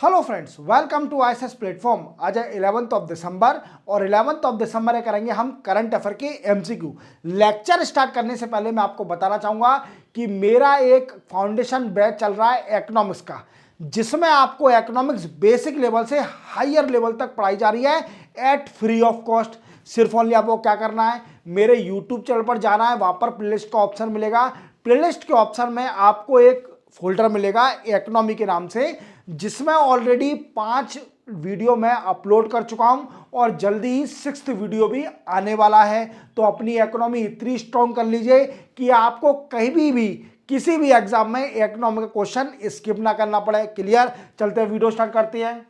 Hello friends, welcome to ISS platform. आज है 11th of December और 11th ऑफ दिसंबर करेंगे हम करंट अफेयर के एमसीक्यू। लेक्चर स्टार्ट करने से पहले मैं आपको बताना चाहूंगा कि मेरा एक फाउंडेशन बैच चल रहा है इकोनॉमिक्स का, जिसमें आपको इकोनॉमिक्स बेसिक लेवल से हायर लेवल तक पढ़ाई जा रही है एट फ्री ऑफ कॉस्ट। सिर्फ ओनली आपको क्या करना है, मेरे यूट्यूब चैनल पर जाना है, वहां पर प्लेलिस्ट का ऑप्शन मिलेगा। प्लेलिस्ट के ऑप्शन में आपको एक फोल्डर मिलेगा इकोनॉमी के नाम से, जिसमें ऑलरेडी 5 वीडियो मैं अपलोड कर चुका हूं और जल्दी ही 6th वीडियो भी आने वाला है। तो अपनी इकोनॉमी इतनी स्ट्रॉन्ग कर लीजिए कि आपको कहीं भी किसी भी एग्जाम में इकोनॉमी का क्वेश्चन स्किप ना करना पड़े। क्लियर? चलते हैं, वीडियो स्टार्ट करते हैं।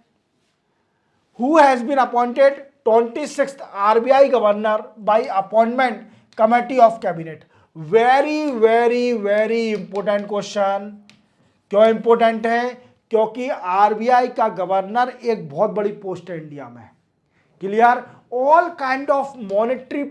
Who has been appointed 26th RBI governor by appointment committee of cabinet? Very very very important question. क्यों इंपॉर्टेंट है? क्योंकि आरबीआई का गवर्नर एक बहुत बड़ी पोस्ट है इंडिया में। Clear? All kind of monetary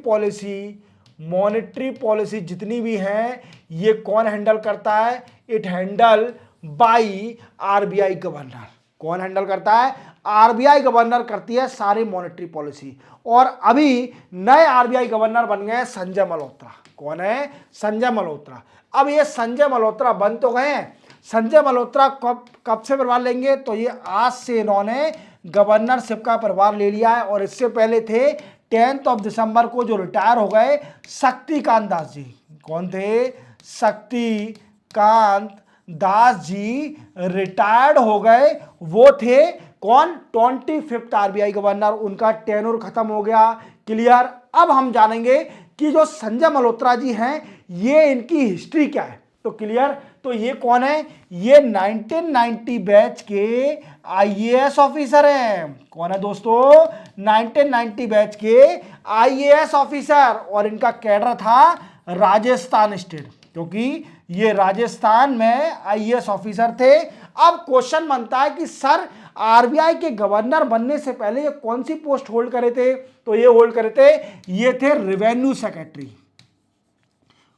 policy जितनी भी है, ये कौन हैंडल करता है? It handle by RBI governor. कौन हैंडल करता है? आरबीआई गवर्नर करती है सारी मॉनेटरी पॉलिसी। और अभी नए आरबीआई गवर्नर बन गए संजय मल्होत्रा। कौन है? संजय मल्होत्रा। अब ये संजय मल्होत्रा बन तो गए हैं। संजय मल्होत्रा कब से प्रभार लेंगे? तो ये आज से इन्होंने गवर्नरशिप का प्रभार ले लिया है। और इससे पहले थे 10th ऑफ दिसंबर को जो रिटायर हो गए शक्तिकांत दास जी। कौन थे? शक्तिकांत दास जी रिटायर्ड हो गए। वो थे कौन? 25th RBI governor. उनका टेन्योर खत्म हो गया। क्लियर? अब हम जानेंगे कि जो संजय मल्होत्रा जी हैं, ये इनकी हिस्ट्री क्या है। तो क्लियर? तो ये कौन है? ये 1990 बैच के आईएएस ऑफिसर हैं। कौन है दोस्तों? 1990 बैच के आईएएस ऑफिसर। और इनका कैडर था राजस्थान स्टेट, क्योंकि ये राजस्थान में आईएएस ऑफिसर थे। अब क्वेश्चन बनता है कि सर, आरबीआई के गवर्नर बनने से पहले ये कौन सी पोस्ट होल्ड करे थे? तो ये होल्ड करे थे, ये थे रेवेन्यू सेक्रेटरी।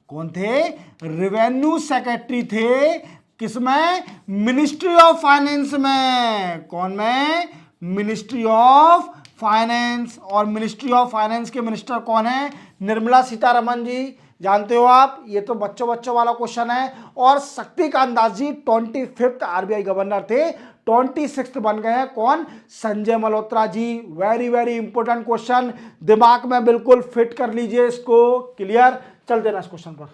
कौन थे? रेवेन्यू सेक्रेटरी थे। किसमें? मिनिस्ट्री ऑफ फाइनेंस में। कौन में? Ministry of finance. और मिनिस्ट्री ऑफ फाइनेंस के मिनिस्टर कौन है? निर्मला सीतारमण जी। जानते हो आप, ये तो बच्चों वाला क्वेश्चन है। और Shaktikanta Das ji 25th RBI governor थे, 26th बन गए हैं। कौन? Sanjay Malhotra ji. Very very important question, दिमाग में बिल्कुल फिट कर लीजिए इसको। क्लियर? चलते ना इस क्वेश्चन पर।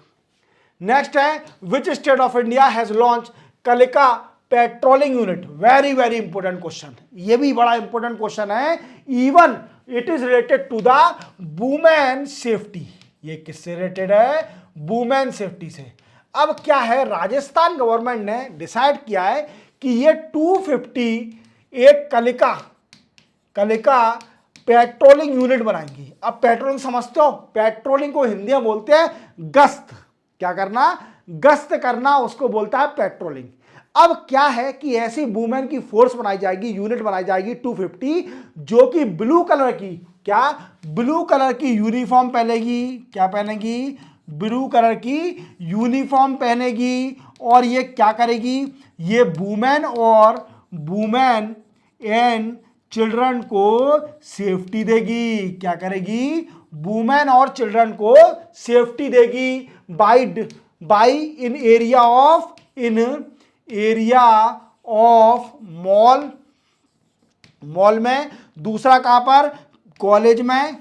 नेक्स्ट है, which state of India has launch Kalika patrolling unit? Very very important question, ये भी बड़ा इंपॉर्टेंट क्वेश्चन है। Even it is related to the women safety. ये किससे रिलेटेड है? वुमेन सेफ्टी से। अब क्या है, राजस्थान गवर्नमेंट ने डिसाइड किया है कि ये 250 एक कलिका पेट्रोलिंग यूनिट बनाएंगी। अब पेट्रोलिंग समझते हो? पेट्रोलिंग को हिंदी में बोलते हैं गश्त। क्या करना? गश्त करना, उसको बोलता है पेट्रोलिंग। अब क्या है कि ऐसी वुमेन की फोर्स बनाई जाएगी, यूनिट बनाई जाएगी 250, जो कि ब्लू कलर की, क्या? ब्लू कलर की यूनिफॉर्म पहनेगी। क्या पहनेगी? ब्लू कलर की यूनिफॉर्म पहनेगी। और ये क्या करेगी? ये वुमेन एंड चिल्ड्रन को सेफ्टी देगी। क्या करेगी? वुमेन और चिल्ड्रन को सेफ्टी देगी by in area of mall में। दूसरा कहां पर? कॉलेज में,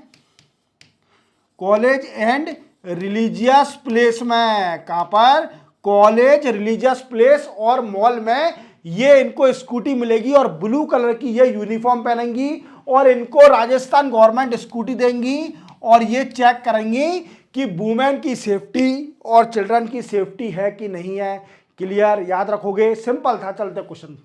कॉलेज एंड रिलीजियस प्लेस में। कहां पर? कॉलेज, रिलीजियस प्लेस और मॉल में ये इनको स्कूटी मिलेगी और ब्लू कलर की ये यूनिफॉर्म पहनेंगी। और इनको राजस्थान गवर्नमेंट स्कूटी देंगी और ये चेक करेंगी कि वुमेन की सेफ्टी और चिल्ड्रन की सेफ्टी है कि नहीं है। क्लियर? याद रखोगे, सिंपल था। चलते question.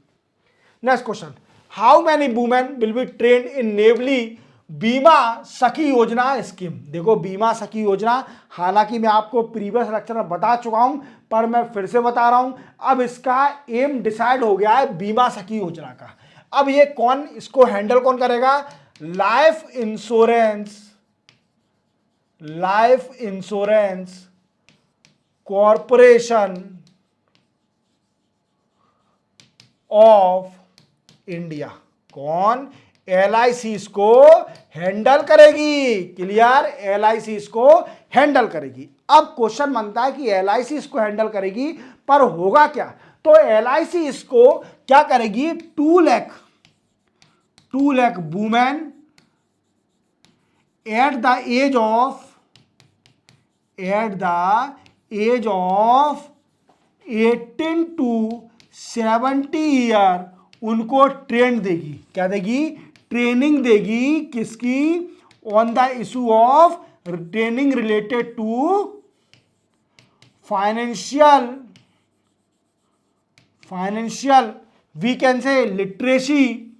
Next question, how many women will be trained in newly Bima Sakhi योजना स्कीम? देखो, बीमा सखी योजना, हालांकि मैं आपको प्रीवियस लेक्चर में बता चुका हूं, पर मैं फिर से बता रहा हूं। अब इसका एम डिसाइड हो गया है बीमा सखी योजना का। अब ये कौन, इसको हैंडल कौन करेगा? Life insurance corporation of India. कौन? LIC इसको हैंडल करेगी। क्लियर? LIC इसको हैंडल करेगी। अब क्वेश्चन बनता है कि LIC इसको हैंडल करेगी, पर होगा क्या? तो LIC इसको क्या करेगी? 2 lakh women at the age of 18 to 70 year उनको ट्रेन देगी। क्या देगी? ट्रेनिंग देगी। किसकी? On the issue of training related to financial we can say literacy,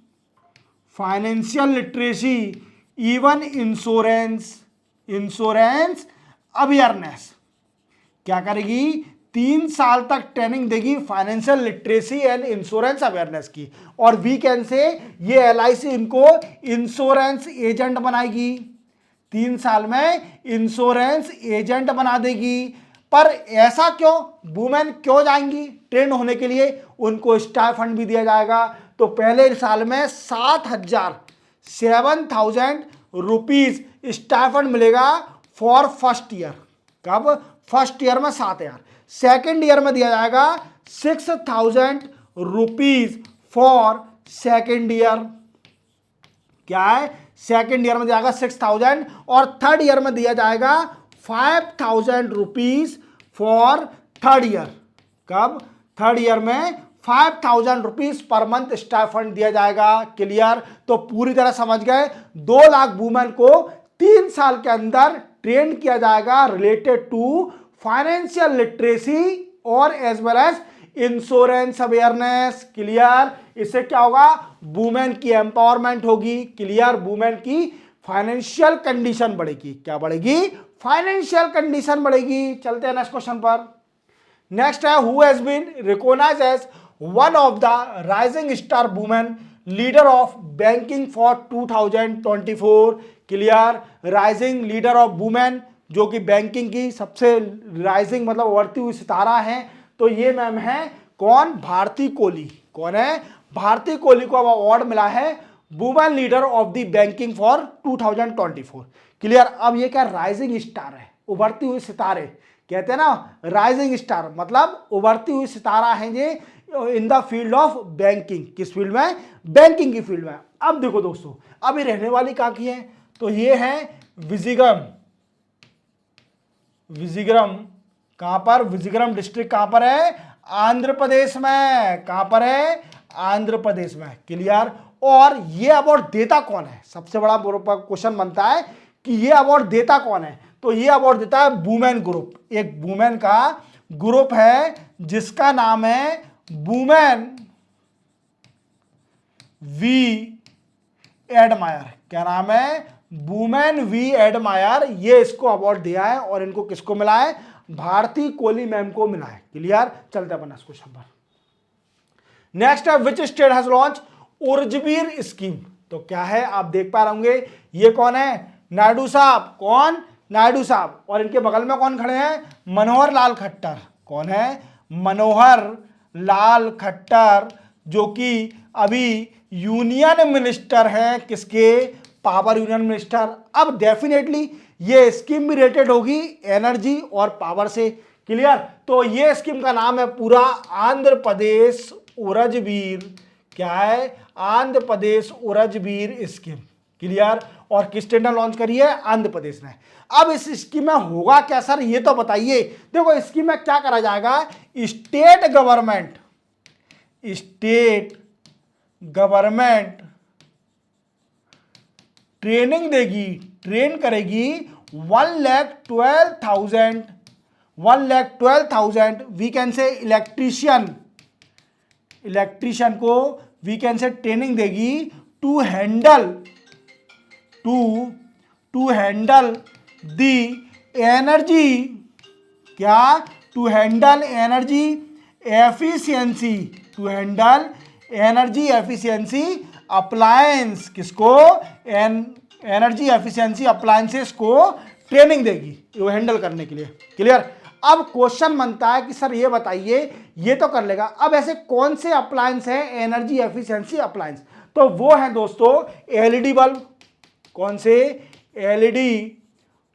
financial literacy, even insurance awareness. क्या करेगी? 3 साल तक ट्रेनिंग देगी financial literacy and insurance awareness की। और वीकेंड से ये LIC इनको इंश्योरेंस एजेंट बनाएगी। 3 साल में इंश्योरेंस एजेंट बना देगी। पर ऐसा क्यों? वुमेन क्यों जाएंगी ट्रेन होने के लिए? उनको स्टाइपेंड भी दिया जाएगा। तो पहले साल में 7,000 रुपीज स्टाइपेंड मिलेगा फॉर फर्स्ट ईयर। कब? फर्स्ट ईयर में 7,000। सेकेंड ईयर में दिया जाएगा 6,000 रुपीज फॉर सेकेंड ईयर। क्या है? सेकेंड ईयर में दिया जाएगा 6,000 और थर्ड ईयर में दिया जाएगा 5,000 रुपीज फॉर थर्ड ईयर। कब? थर्ड ईयर में 5,000 रुपीज पर मंथ स्टाइपेंड दिया जाएगा। क्लियर? तो पूरी तरह समझ गए। 2 लाख वुमेन को 3 साल के अंदर ट्रेन किया जाएगा रिलेटेड टू फाइनेंशियल लिटरेसी और as well as insurance awareness. Clear? इससे क्या होगा? वुमेन की एम्पावरमेंट होगी। क्लियर? वुमेन की फाइनेंशियल कंडीशन बढ़ेगी। क्या बढ़ेगी? फाइनेंशियल कंडीशन बढ़ेगी। चलते हैं नेक्स्ट क्वेश्चन पर। नेक्स्ट है, who has been recognised as one of the rising star women leader of banking for 2024। Clear? Rising leader of women, जो कि बैंकिंग की सबसे राइजिंग मतलब उभरती हुई सितारा है। तो ये मैम है कौन? भारती कोहली। कौन है? भारती कोहली को अब अवार्ड मिला है women leader of the banking for 2024। Clear? अब ये क्या? राइजिंग स्टार है, उभरती हुई सितारे कहते हैं ना। राइजिंग स्टार मतलब उभरती हुई सितारा है ये in the field of banking. किस फील्ड में? बैंकिंग की फील्ड में। अब देखो दोस्तों, अब ये रहने वाली कहाँ की है? तो ये है विजिगरम। कहां पर? विजिगरम डिस्ट्रिक्ट कहां पर है? आंध्र प्रदेश में। कहां पर है? आंध्र प्रदेश में। क्लियर? और ये अवार्ड देता कौन है? सबसे बड़ा क्वेश्चन बनता है कि ये अवार्ड देता कौन है? तो ये अवार्ड देता है वुमेन ग्रुप। एक वुमेन का ग्रुप है जिसका नाम है वुमेन वी एडमायर। क्या नाम है? Women we admire. ये इसको अवार्ड दिया है और इनको किसको मिला है? भारती कोहली मैम को मिला है। क्लियर? चलते हैं नेक्स्ट क्वेश्चन पर। नेक्स्ट है, which state has launch Urjaveer scheme. तो क्या है? आप देख पा रहे होंगे ये कौन है? नायडू साहब। कौन? नायडू साहब। और इनके बगल में कौन खड़े हैं? मनोहर लाल खट्टर। कौन है? मनोहर लाल खट्टर, जो कि अभी यूनियन मिनिस्टर हैं। किसके? Power union minister. अब डेफिनेटली ये स्कीम भी रिलेटेड होगी एनर्जी और पावर से। क्लियर? तो ये स्कीम का नाम है पूरा आंध्र प्रदेश उर्जवीर। क्या है? आंध्र प्रदेश उर्जवीर स्कीम। क्लियर? और किस स्टेट ने लॉन्च करी है? आंध्र प्रदेश ने। अब इस स्कीम में होगा क्या सर, ये तो बताइए। देखो स्कीम में क्या करा जाएगा? स्टेट गवर्नमेंट ट्रेनिंग देगी, ट्रेन करेगी 1,12,000 वी कैन से इलेक्ट्रीशियन को वी कैन से ट्रेनिंग देगी टू हैंडल दी एनर्जी। क्या? To handle energy efficiency appliance. किसको? एनर्जी एफिशिएंसी अप्लायंसेस को ट्रेनिंग देगी वो हैंडल करने के लिए। क्लियर? अब क्वेश्चन बनता है कि सर ये बताइए, ये तो कर लेगा, अब ऐसे कौन से अप्लायंस है एनर्जी एफिशिएंसी अप्लायंस? तो वो है दोस्तों एलईडी बल्ब। कौन से? LED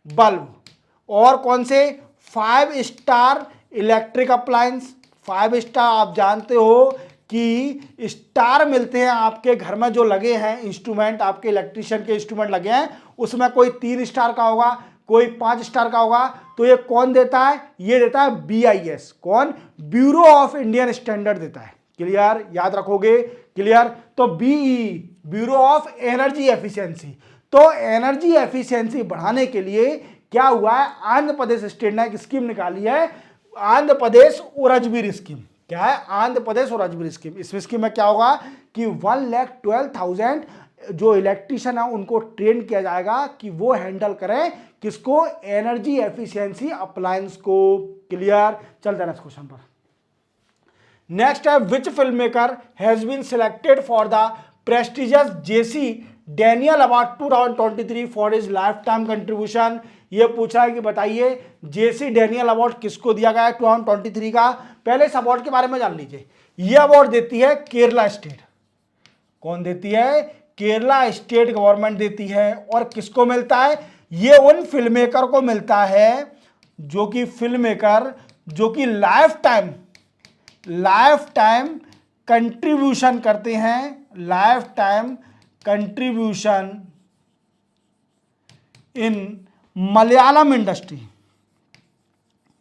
bulb. और कौन से? 5 स्टार इलेक्ट्रिक अप्लायंस। 5 स्टार आप जानते हो कि स्टार मिलते हैं आपके घर में जो लगे हैं इंस्ट्रूमेंट, आपके इलेक्ट्रिशियन के इंस्ट्रूमेंट लगे हैं, उसमें कोई 3 स्टार का होगा, कोई 5 स्टार का होगा। तो ये कौन देता है? ये देता है BIS। कौन? ब्यूरो ऑफ इंडियन स्टैंडर्ड देता है। क्लियर? याद रखोगे? क्लियर? तो BE bureau of energy efficiency. तो एनर्जी एफिशिएंसी बढ़ाने के लिए क्या हुआ है, आंध्र प्रदेश स्टेट ने एक स्कीम निकाली है, आंध्र प्रदेश उरजबीर स्कीम। क्या है? आंध्र प्रदेश उरजबीर स्कीम। इस स्कीम में क्या होगा कि 1,12,000 जो इलेक्ट्रिशियन है उनको ट्रेन किया जाएगा कि वो हैंडल करें किसको? एनर्जी एफिशिएंसी अप्लायंस को। क्लियर? चलते हैं क्वेश्चन पर। नेक्स्ट है which film maker has been selected for the prestigious JC Daniel award 2023 for his lifetime contribution. ये पूछा है कि बताइए JC डैनियल अवार्ड किसको दिया गया है 2023 का? पहले इस अवार्ड के बारे में जान लीजिए। ये अवार्ड देती है केरला स्टेट। कौन देती है? केरला स्टेट गवर्नमेंट देती है। और किसको मिलता है? ये उन फिल्म मेकर को मिलता है जो कि फिल्म मेकर जो कि लाइफ टाइम कंट्रीब्यूशन करते हैं, life time contribution in Malayalam industry.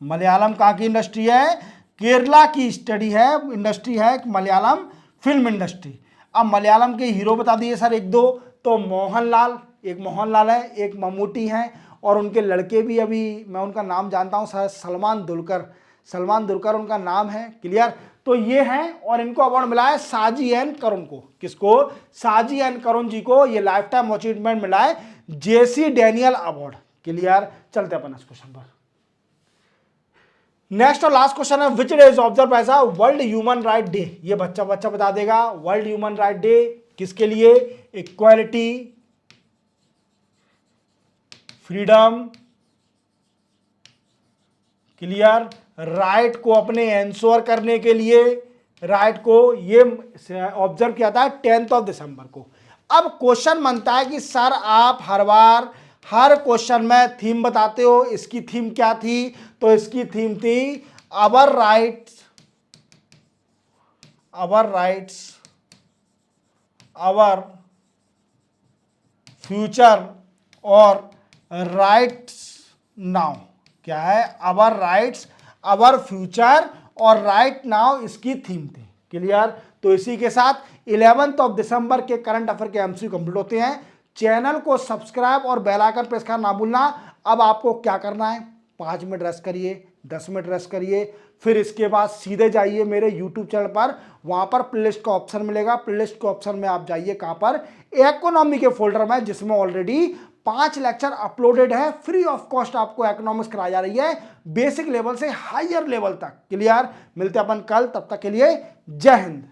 Malayalam कहाँ की इंडस्ट्री है? केरला की स्टडी है, इंडस्ट्री है मलयालम फिल्म इंडस्ट्री। अब मलयालम के हीरो बता दिए सर एक दो, तो मोहनलाल, एक मोहनलाल है, एक मम्मूटी हैं, और उनके लड़के भी, अभी मैं उनका नाम जानता हूं सर, सलमान दुलकर उनका नाम है। क्लियर? तो ये हैं, और इनको अवार्ड मिला है साजी एन करुण को। किसको? साजी एन करुण जी को ये लाइफ टाइम अचीवमेंट मिला है JC डैनियल अवार्ड। क्लियर? चलते अपन इस क्वेश्चन पर। नेक्स्ट और लास्ट क्वेश्चन है which day is observe as a world human right day. ये बच्चा बता देगा। वर्ल्ड ह्यूमन राइट डे किसके लिए? इक्वालिटी, फ्रीडम, क्लियर, राइट को अपने एंश्योर करने के लिए, राइट को ये ऑब्जर्व किया था 10 दिसंबर को। अब क्वेश्चन बनता है कि सर आप हर बार हर क्वेश्चन में थीम बताते हो, इसकी थीम क्या थी? तो इसकी थीम थी आवर राइट्स, आवर फ्यूचर और राइट्स नाउ। क्या है? आवर राइट्स, आवर फ्यूचर और राइट नाउ इसकी थीम थी। क्लियर? तो इसी के साथ 11 दिसंबर के करंट अफेयर के MCQ कंप्लीट होते हैं। चैनल को सब्सक्राइब और बेल आइकन प्रेस करना ना भूलना। अब आपको क्या करना है? 5 मिनट रेस्ट करिए, 10 मिनट रेस्ट करिए, फिर इसके बाद सीधे जाइए मेरे YouTube चैनल पर, वहां पर प्लेलिस्ट का ऑप्शन मिलेगा। प्लेलिस्ट के ऑप्शन में आप जाइए कहां पर? इकोनॉमी के फोल्डर में, जिसमें ऑलरेडी 5 लेक्चर अपलोडेड है। फ्री ऑफ कॉस्ट आपको इकोनॉमिक्स कराई जा रही है, बेसिक लेवल से हायर लेवल तक। क्लियर? मिलते हैं अपन कल, तब तक के लिए जय हिंद।